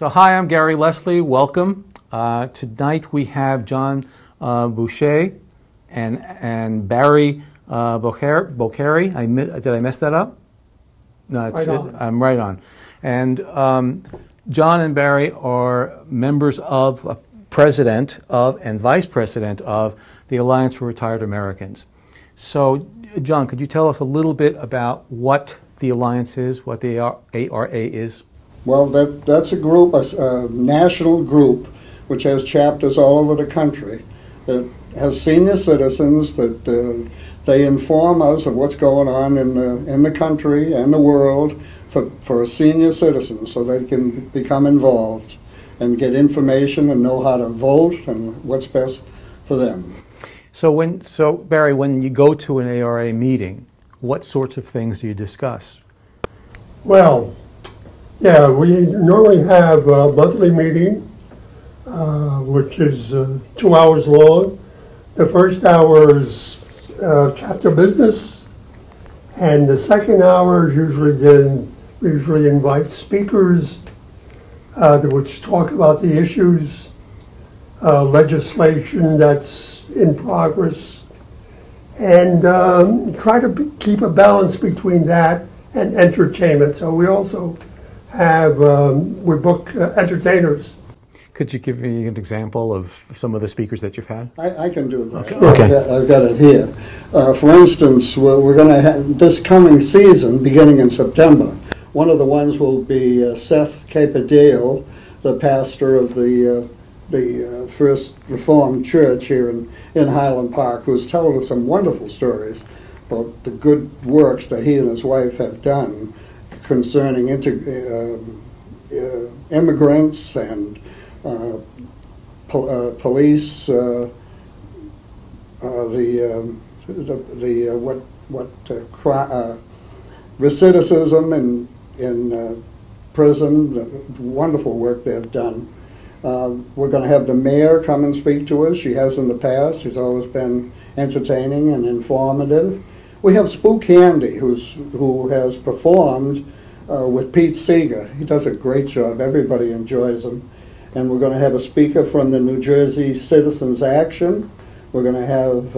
So hi, I'm Gary Leslie. Welcome. Tonight we have John Boucher and Barry Bokhari. Did I mess that up? No, Right on. I'm right on. And John and Barry are members of, president of, and vice president of the Alliance for Retired Americans. So, John, could you tell us a little bit about what the Alliance is, what the ARA is? Well, that's a group, a national group, which has chapters all over the country, that has senior citizens that they inform us of what's going on in the country and the world for senior citizens, so they can become involved and get information and know how to vote and what's best for them. So Barry, when you go to an ARA meeting, what sorts of things do you discuss? Well, yeah, we normally have a monthly meeting, which is 2 hours long. The first hour is chapter business, and the second hour is we usually invite speakers which talk about the issues, legislation that's in progress, and try to keep a balance between that and entertainment. So we also have, we book entertainers. Could you give me an example of some of the speakers that you've had? I can do that. Okay. I've got it here. For instance, we're going to have this coming season, beginning in September. One of the ones will be Seth Capadale, the pastor of the First Reformed Church here in Highland Park, who's telling us some wonderful stories about the good works that he and his wife have done concerning immigrants and police, recidivism in prison, the wonderful work they've done. We're going to have the mayor come and speak to us. She has in the past. She's always been entertaining and informative. We have Spook Handy, who has performed with Pete Seeger. He does a great job. Everybody enjoys him. And we're going to have a speaker from the New Jersey Citizens Action. We're going to have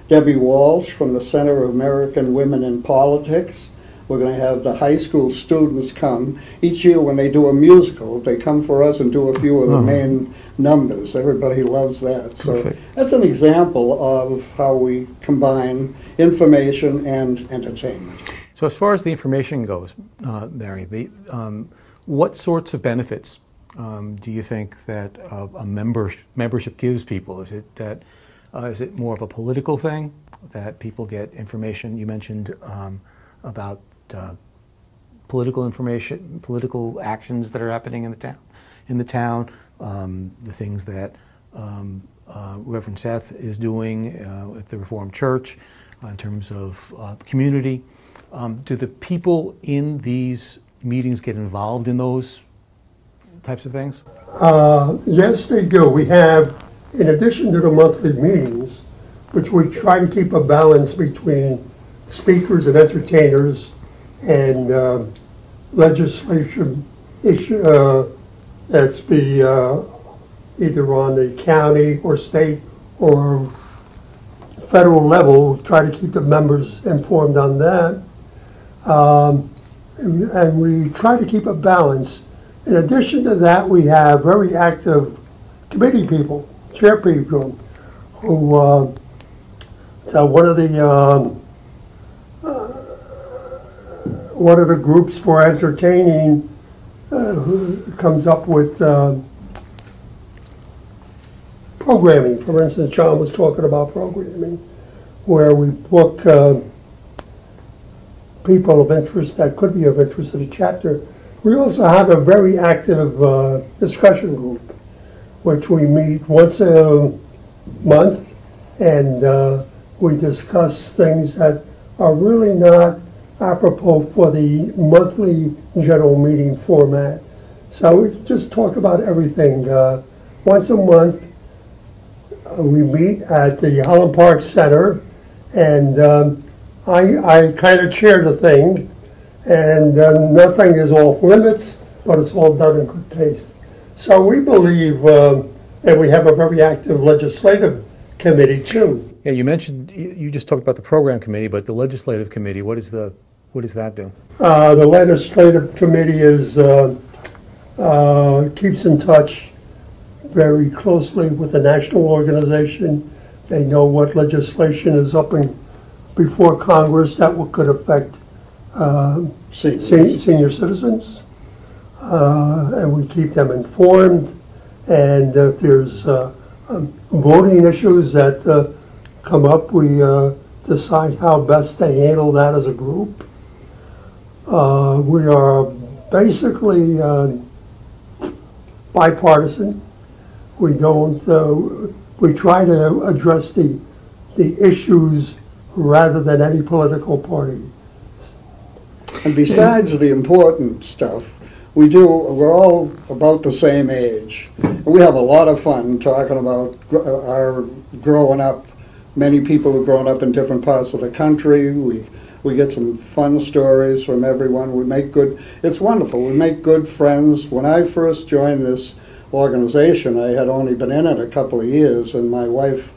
Debbie Walsh from the Center of American Women in Politics. We're going to have the high school students come. Each year when they do a musical, they come for us and do a few of the main numbers. Everybody loves that. So that's an example of how we combine information and entertainment. So as far as the information goes, Barry, what sorts of benefits do you think that a membership gives people? Is it that is it more of a political thing, that people get information? You mentioned about political information, political actions that are happening in the town, the things that Reverend Seth is doing at the Reformed Church in terms of community. Do the people in these meetings get involved in those types of things? Yes, they do. We have, in addition to the monthly meetings, which we try to keep a balance between speakers and entertainers and legislation issue that's either on the county or state or federal level. Try to keep the members informed on that, and we try to keep a balance. In addition to that, we have very active committee people, chair people, who one of the groups for entertaining who comes up with programming. For instance, John was talking about programming, where we book people of interest that could be of interest to the chapter. We also have a very active discussion group, which we meet once a month, and we discuss things that are really not apropos for the monthly general meeting format. So we just talk about everything. Once a month, we meet at the Highland Park Center, and I kind of chair the thing, and nothing is off limits. but it's all done in good taste. So we believe, and we have a very active legislative committee too. Yeah, you mentioned, you just talked about the program committee, but the legislative committee, what does that do? The legislative committee keeps in touch very closely with the national organization. They know what legislation is up before Congress that could affect senior citizens, and we keep them informed. And if there's voting issues that come up, we decide how best to handle that as a group. We are basically bipartisan. We don't. We try to address the issues rather than any political party. And besides the important stuff, we're all about the same age. We have a lot of fun talking about our growing up. Many people have grown up in different parts of the country. We get some fun stories from everyone. It's wonderful. We make good friends. When I first joined this organization, I had only been in it a couple of years, and my wife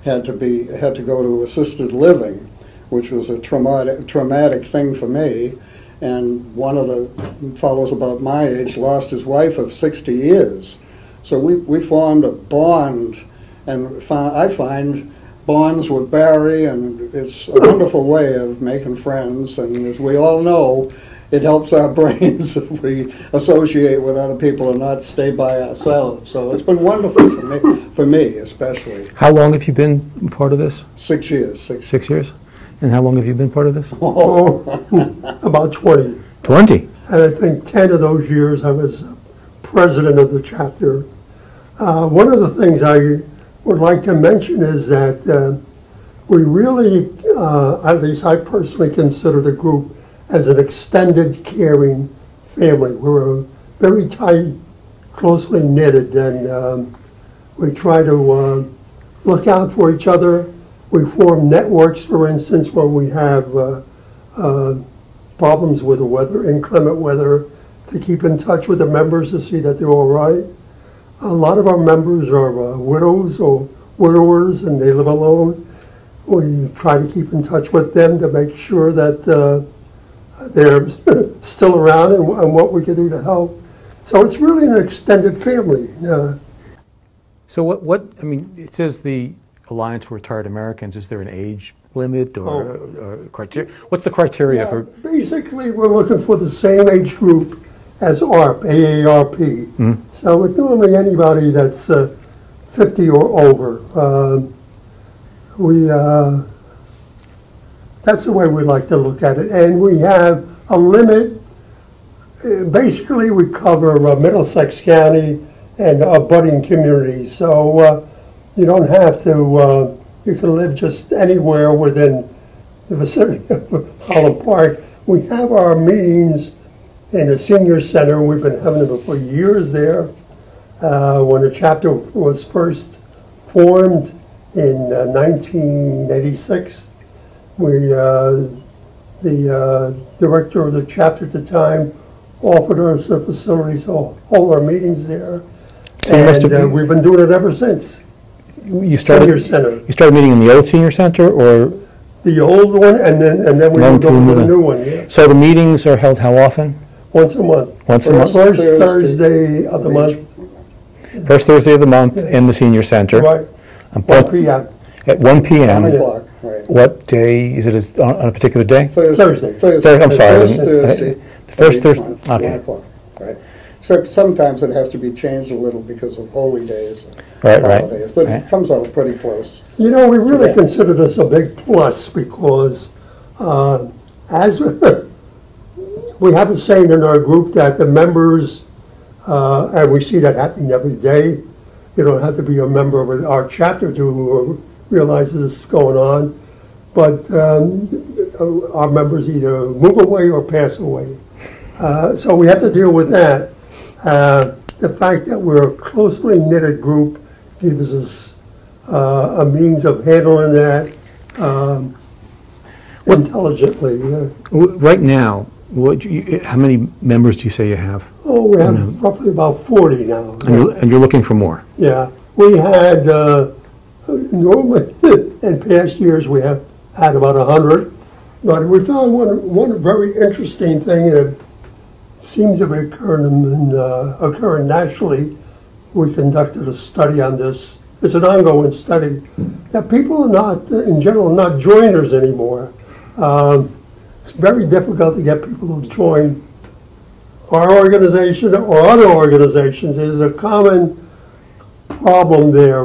had to go to assisted living, which was a traumatic thing for me. And one of the fellows about my age lost his wife of 60 years. So we formed a bond, and I find bonds with Barry, and it's a wonderful way of making friends. And as we all know, it helps our brains if we associate with other people and not stay by ourselves. So it's been wonderful for me especially. How long have you been part of this? 6 years. 6 years? And how long have you been part of this? Oh, about 20. 20? And I think 10 of those years I was president of the chapter. One of the things I would like to mention is that we really, at least I personally consider the group as an extended caring family. We're very tight, closely knitted, and we try to look out for each other. We form networks, for instance, when we have problems with the weather, inclement weather, to keep in touch with the members to see that they're all right. A lot of our members are widows or widowers, and they live alone. We try to keep in touch with them to make sure that they're still around and what we can do to help. So it's really an extended family. So what, I mean, it says the Alliance for Retired Americans. Is there an age limit or criteria? What's the criteria for? Basically, we're looking for the same age group as AARP, AARP. Mm-hmm. So it's normally anybody that's 50 or over. That's the way we like to look at it. And we have a limit. Basically, we cover Middlesex County and abutting communities. So you don't have to, you can live just anywhere within the vicinity of Highland Park. We have our meetings in the senior center. We've been having them for years there. When the chapter was first formed in 1986, the director of the chapter at the time offered us the facilities to hold our meetings there. So we've been doing it ever since. You started, senior center. You started meeting in the old senior center, or? The old one, and then we moved over to the new one, yes. So the meetings are held how often? Once a month. Once a month? First Thursday of the month. First Thursday of the month in the senior center. Right. 1 p.m. At 1 p.m. 1 o'clock, right. What day? Is it on a particular day? Thursday. I'm sorry. First Thursday. The first Thursday. Okay. 1 o'clock, right. Except sometimes it has to be changed a little because of holy days and holidays, but it comes out pretty close. You know, we really consider this a big plus because as we have a saying in our group that the members, and we see that happening every day. You don't have to be a member of our chapter to realize this is going on, but our members either move away or pass away. So we have to deal with that. The fact that we're a closely knitted group gives us a means of handling that intelligently. Right now, how many members do you say you have? Oh, we have roughly about 40 now. And you're looking for more? Yeah. We had, normally, in past years, we have had about 100. But we found one very interesting thing, and it seems to be occurring naturally. We conducted a study on this. It's an ongoing study that people are not, in general, not joiners anymore. It's very difficult to get people to join our organization or other organizations. There's a common problem there.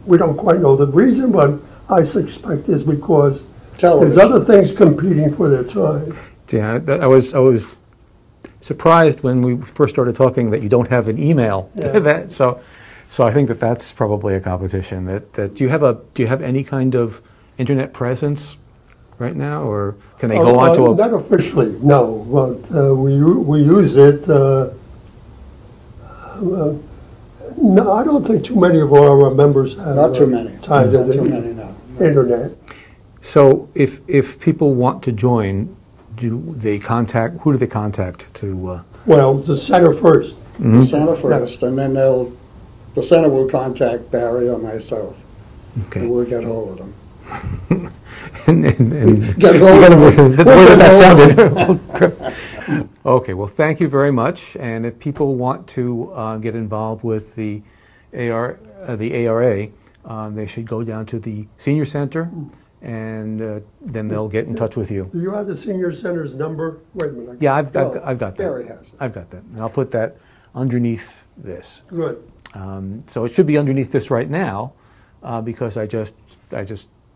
We don't quite know the reason, but I suspect it's because there's other things competing for their time. Yeah, I was surprised when we first started talking that you don't have an email. Yeah. So I think that's probably a competition. Do you have any kind of internet presence right now, or can they go on to a? Not officially, no. But we use it. No, I don't think too many of our members have. Not too many. Tied to Not too the many, no. internet. So if people want to join, who do they contact to? Well, the center first. The center first, and then the center will contact Barry or myself. Okay. And we'll get hold of them. and Get hold of them. the way that sounded. Okay, well, thank you very much. And if people want to get involved with the ARA, they should go down to the senior center, and then they'll get in touch with you. Do you have the senior center's number? Wait a minute. Yeah, I've got that. Barry has it. I've got that, and I'll put that underneath this. Good. So it should be underneath this right now, because I just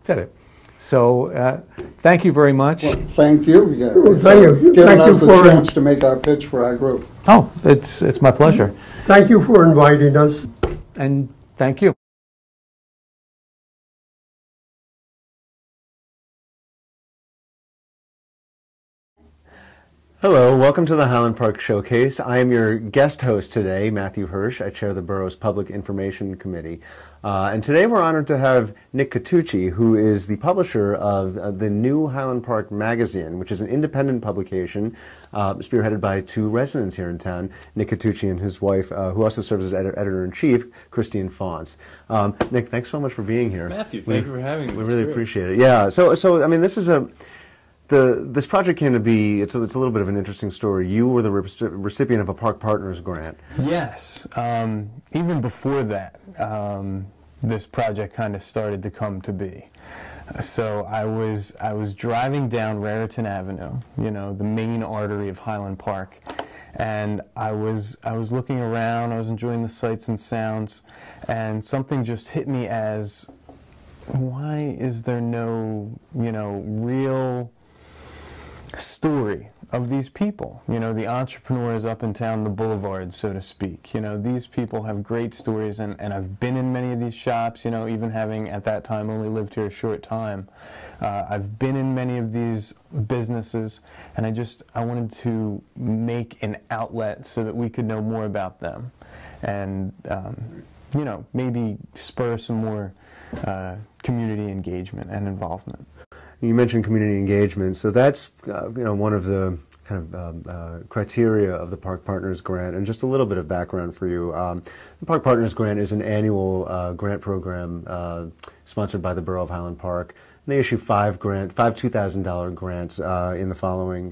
said it. So thank you very much. Well, thank you. Yeah, Thank you. Giving Thank us you the for chance to make our pitch for our group. Oh, it's my pleasure, Thank you for inviting us. and thank you. Hello, welcome to the Highland Park Showcase. I am your guest host today, Matthew Hirsch. I chair the borough's Public Information Committee. And today we're honored to have Nick Catucci, who is the publisher of the new Highland Park magazine, which is an independent publication spearheaded by two residents here in town, Nick Catucci and his wife, who also serves as editor-in-chief, Christine Fonts. Nick, thanks so much for being here. Matthew, thank you for having me. We really appreciate it. Yeah, so I mean, this is this project came to be, it's a little bit of an interesting story. You were the recipient of a Park Partners grant. Yes. Even before that, this project kind of started to come to be. So I was driving down Raritan Avenue, the main artery of Highland Park, and I was looking around, I was enjoying the sights and sounds, and something just hit me as, why is there no, real story of these people, the entrepreneurs up and down the boulevard, so to speak. These people have great stories, and I've been in many of these shops, even having at that time only lived here a short time. I've been in many of these businesses, and I wanted to make an outlet so that we could know more about them, and maybe spur some more community engagement and involvement. You mentioned community engagement, so that's one of the kind of criteria of the Park Partners Grant. And just a little bit of background for you. The Park Partners Grant is an annual grant program sponsored by the Borough of Highland Park. And they issue five $2,000 grants in the following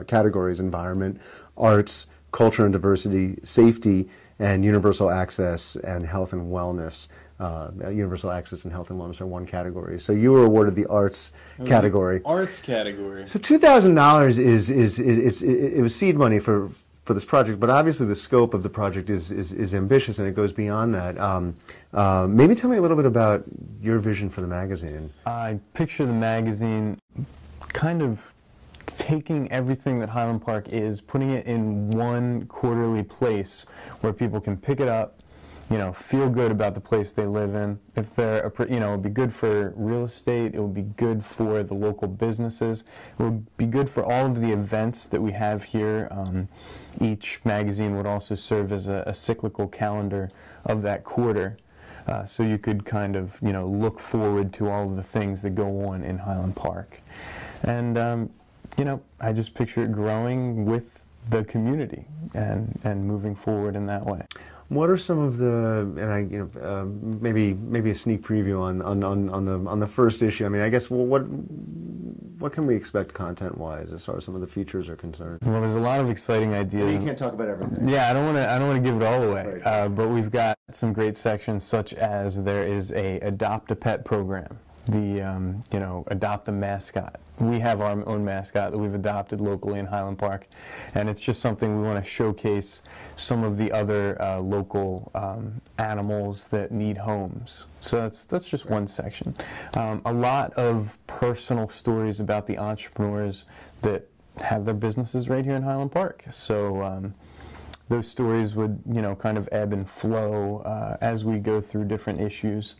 categories: environment, arts, culture and diversity, safety, and universal access and health and wellness. Universal access and health and wellness are one category. So you were awarded the arts category. Arts category. So $2,000 it was seed money for this project, but obviously the scope of the project is ambitious and it goes beyond that. Maybe tell me a little bit about your vision for the magazine. I picture the magazine kind of taking everything that Highland Park is, putting it in one quarterly place where people can pick it up, feel good about the place they live in. If they're, it would be good for real estate, it would be good for the local businesses, it would be good for all of the events that we have here. Each magazine would also serve as a cyclical calendar of that quarter. So you could kind of, look forward to all of the things that go on in Highland Park. And you know, I just picture it growing with the community and moving forward in that way. What are some of the, and I, maybe a sneak preview on the first issue? I mean, I guess, well, what can we expect content-wise as far as some of the features are concerned? Well, there's a lot of exciting ideas. You can't talk about everything. Yeah, I don't want to give it all away. Right. But we've got some great sections, such as there is a adopt a pet program. The adopt a mascot. We have our own mascot that we've adopted locally in Highland Park, and it's just something we want to showcase some of the other local animals that need homes. So that's just one section. A lot of personal stories about the entrepreneurs that have their businesses right here in Highland Park. So those stories would, kind of ebb and flow as we go through different issues.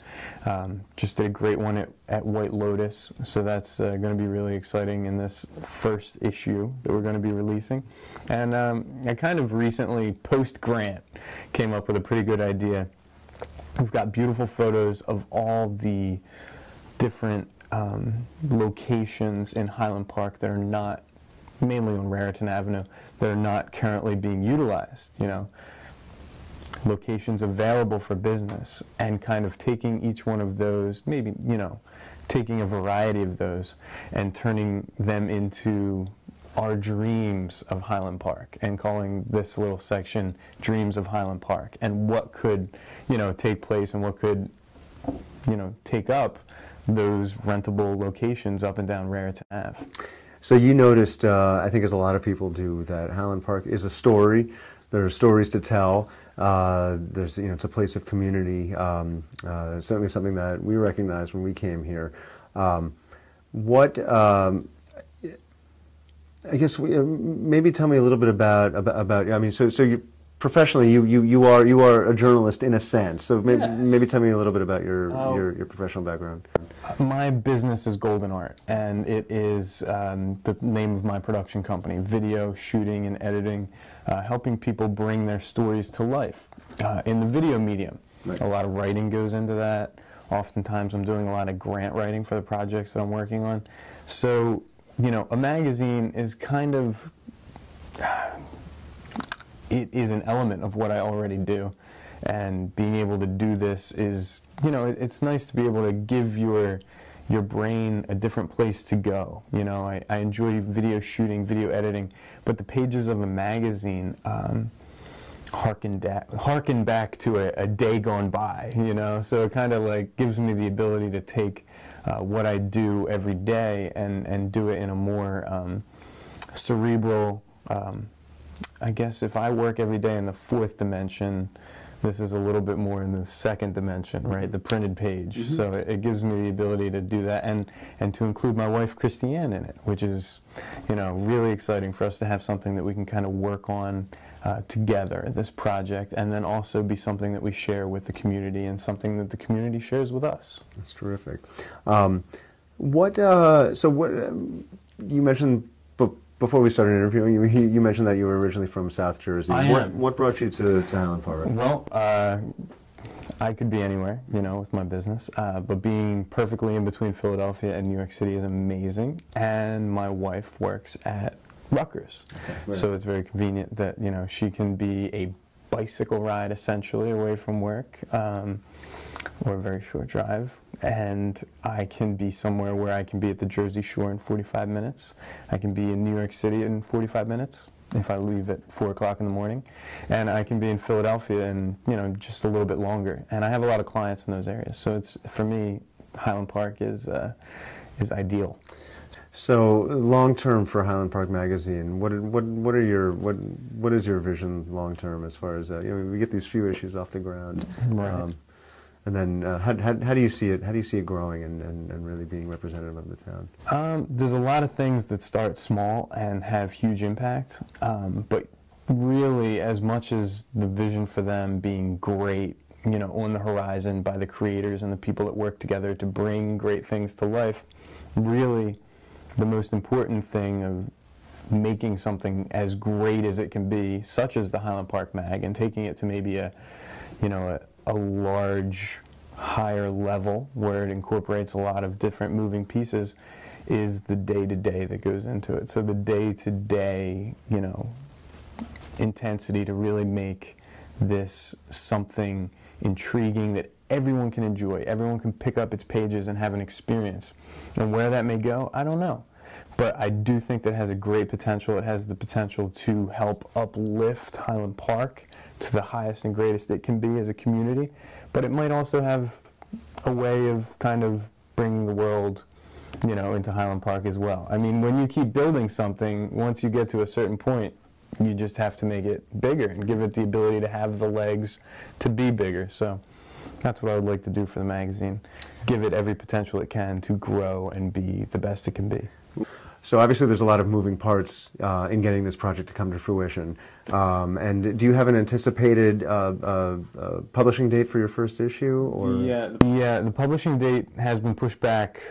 Just did a great one at White Lotus, so that's going to be really exciting in this first issue that we're going to be releasing. And I kind of recently, post-grant, came up with a pretty good idea. We've got beautiful photos of all the different locations in Highland Park that are not, mainly on Raritan Avenue, that are not currently being utilized, locations available for business, and kind of taking each one of those, maybe, taking a variety of those and turning them into our dreams of Highland Park, and calling this little section Dreams of Highland Park, and what could, take place and what could, take up those rentable locations up and down Raritan Ave. So you noticed, I think as a lot of people do, that Highland Park is a story. There are stories to tell. There's, it's a place of community. Certainly something that we recognized when we came here. I guess maybe tell me a little bit about. I mean, so you professionally you are a journalist in a sense. So maybe tell me a little bit about your professional background. My business is Golden Art, and it is the name of my production company, video, shooting, and editing, helping people bring their stories to life in the video medium. Right. A lot of writing goes into that. Oftentimes I'm doing a lot of grant writing for the projects that I'm working on. So, a magazine is kind of, it is an element of what I already do. And being able to do this is, it's nice to be able to give your brain a different place to go. I enjoy video shooting, video editing, but the pages of a magazine harken back to a day gone by, so it kind of like gives me the ability to take what I do every day and do it in a more cerebral, I guess if I work every day in the fourth dimension, this is a little bit more in the second dimension, right? The printed page. Mm-hmm. So it gives me the ability to do that and to include my wife Christiane in it, which is, really exciting for us to have something that we can kind of work on together, this project, and then also be something that we share with the community and something that the community shares with us. That's terrific. What you mentioned before we started interviewing, you mentioned that you were originally from South Jersey. What brought you to Highland Park? Well, I could be anywhere, with my business, but being perfectly in between Philadelphia and New York City is amazing. And my wife works at Rutgers, okay, right. So it's very convenient that she can be a bicycle ride essentially away from work, or a very short drive. And I can be somewhere where I can be at the Jersey Shore in 45 minutes. I can be in New York City in 45 minutes if I leave at 4 o'clock in the morning. And I can be in Philadelphia in, just a little bit longer. And I have a lot of clients in those areas. So it's, for me, Highland Park is ideal. So long term for Highland Park Magazine, what is your vision long term as far as we get these few issues off the ground, right? And then how do you see it? How do you see it growing and really being representative of the town? There's a lot of things that start small and have huge impact, but really, as much as the vision for them being great, on the horizon by the creators and the people that work together to bring great things to life, really, the most important thing of making something as great as it can be, such as the Highland Park Mag, and taking it to maybe a large, higher level where it incorporates a lot of different moving pieces, is the day-to-day that goes into it. So the day-to-day, you know, intensity to really make this something intriguing that everyone can enjoy, everyone can pick up its pages and have an experience. And where that may go, I don't know. But I do think that it has a great potential. It has the potential to help uplift Highland Park to the highest and greatest it can be as a community. But it might also have a way of kind of bringing the world, you know, into Highland Park as well. I mean, when you keep building something, once you get to a certain point, you just have to make it bigger and give it the ability to have the legs to be bigger. So that's what I would like to do for the magazine. Give it every potential it can to grow and be the best it can be. So obviously there's a lot of moving parts in getting this project to come to fruition. And do you have an anticipated publishing date for your first issue? Or? Yeah, the publishing date has been pushed back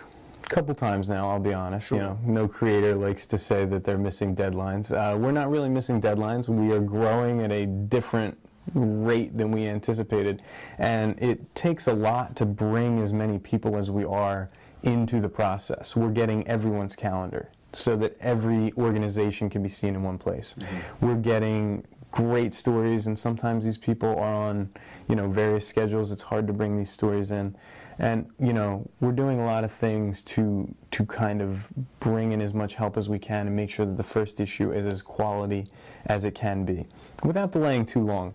a couple times now, I'll be honest. Sure. You know, no creator likes to say that they're missing deadlines. We're not really missing deadlines. We are growing at a different rate than we anticipated. And it takes a lot to bring as many people as we are into the process. We're getting everyone's calendar so that every organization can be seen in one place. Mm-hmm. We're getting great stories, and sometimes these people are on, you know, various schedules. It's hard to bring these stories in. And, you know, we're doing a lot of things to kind of bring in as much help as we can and make sure that the first issue is as quality as it can be, without delaying too long.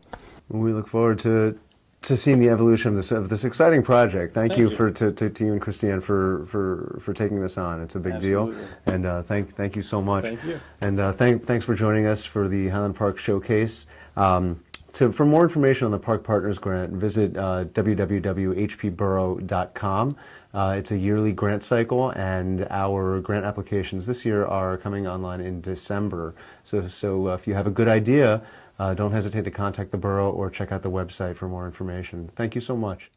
We look forward to seeing the evolution of this exciting project. Thank you to you and Christiane for taking this on. It's a big deal, and thank you so much. Thank you. And thanks for joining us for the Highland Park Showcase. For more information on the Park Partners Grant, visit www.hpborough.com. It's a yearly grant cycle, and our grant applications this year are coming online in December. So if you have a good idea, don't hesitate to contact the borough or check out the website for more information. Thank you so much.